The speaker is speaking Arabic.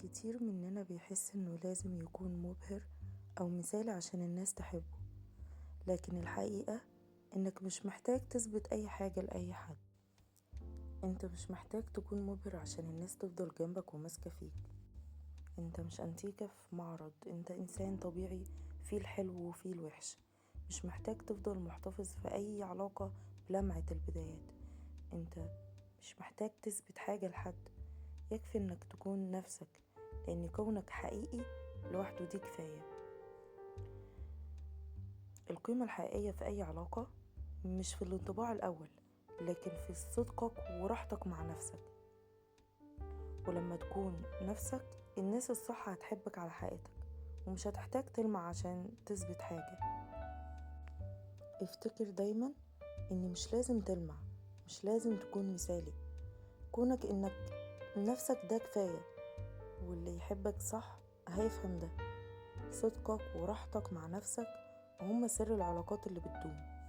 كتير مننا بيحس انه لازم يكون مبهر او مثالي عشان الناس تحبه. لكن الحقيقة انك مش محتاج تثبت اي حاجة لأي حد. انت مش محتاج تكون مبهر عشان الناس تفضل جنبك وماسكة فيك. انت مش انتيكة في معرض، انت انسان طبيعي فيه الحلو وفيه الوحش. مش محتاج تفضل محتفظ في اي علاقة بلمعة البدايات. انت مش محتاج تثبت حاجة لحد، يكفي انك تكون نفسك، لان كونك حقيقي لوحده دي كفاية. القيمة الحقيقية في اي علاقة مش في الانطباع الاول، لكن في صدقك وراحتك مع نفسك. ولما تكون نفسك الناس الصح هتحبك على حقيقتك، ومش هتحتاج تلمع عشان تثبت حاجة. افتكر دايما ان مش لازم تلمع، مش لازم تكون مثالي. كونك انك نفسك ده كفاية، واللي يحبك صح هيفهم ده. صدقك وراحتك مع نفسك هم سر العلاقات اللي بتدوم.